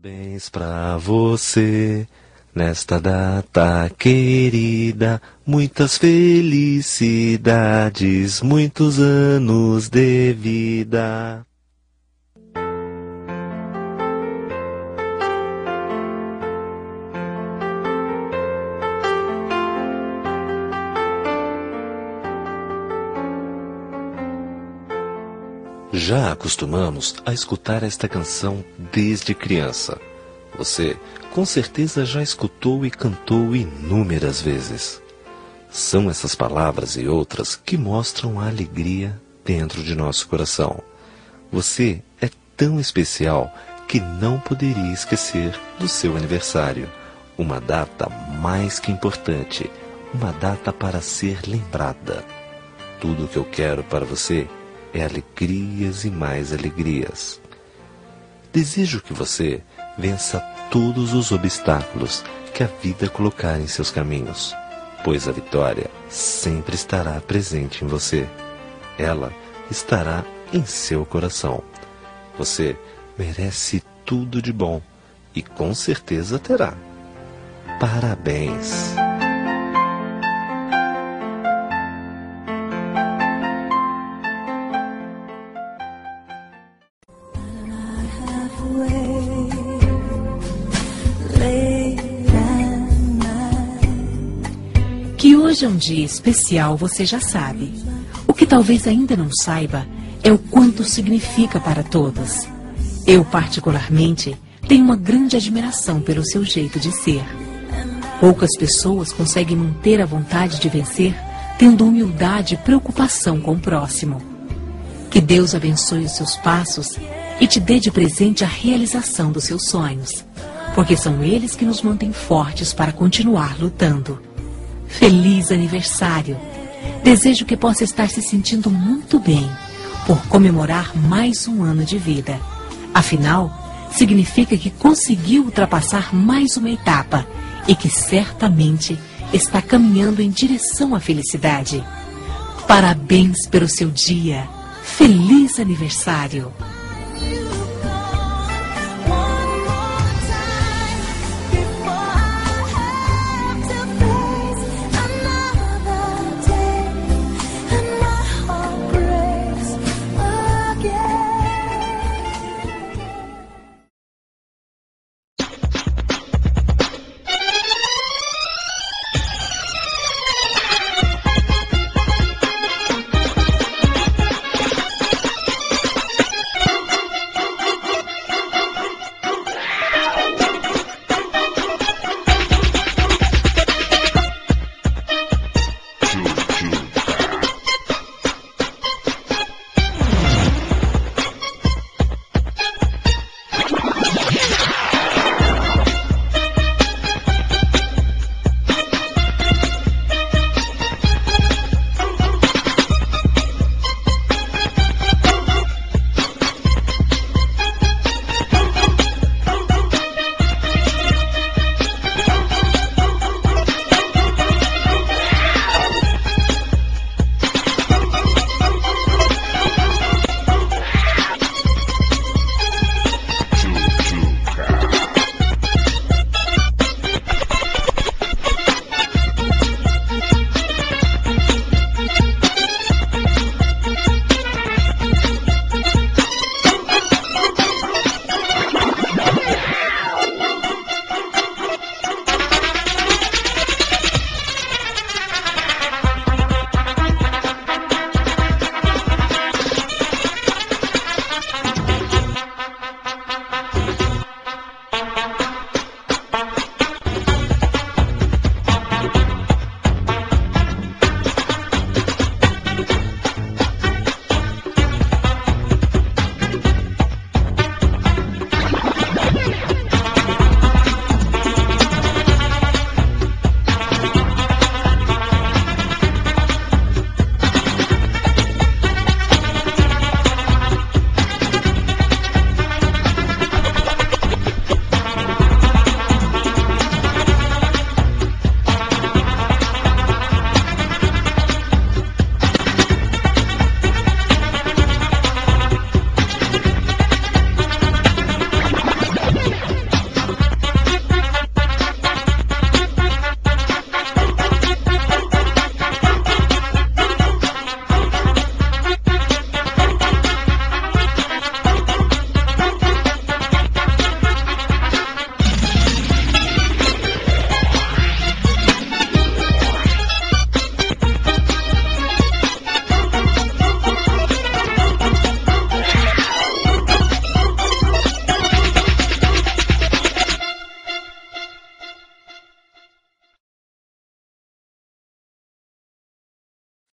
Parabéns pra você, nesta data querida, muitas felicidades, muitos anos de vida. Já acostumamos a escutar esta canção desde criança. Você, com certeza, já escutou e cantou inúmeras vezes. São essas palavras e outras que mostram a alegria dentro de nosso coração. Você é tão especial que não poderia esquecer do seu aniversário. Uma data mais que importante, uma data para ser lembrada. Tudo o que eu quero para você é alegrias e mais alegrias. Desejo que você vença todos os obstáculos que a vida colocar em seus caminhos, pois a vitória sempre estará presente em você. Ela estará em seu coração. Você merece tudo de bom e com certeza terá. Parabéns! Que hoje é um dia especial, você já sabe. O que talvez ainda não saiba é o quanto significa para todos. Eu, particularmente, tenho uma grande admiração pelo seu jeito de ser. Poucas pessoas conseguem manter a vontade de vencer, tendo humildade e preocupação com o próximo. Que Deus abençoe os seus passos e te dê de presente a realização dos seus sonhos, porque são eles que nos mantêm fortes para continuar lutando. Feliz aniversário! Desejo que possa estar se sentindo muito bem por comemorar mais um ano de vida. Afinal, significa que conseguiu ultrapassar mais uma etapa e que certamente está caminhando em direção à felicidade. Parabéns pelo seu dia! Feliz aniversário!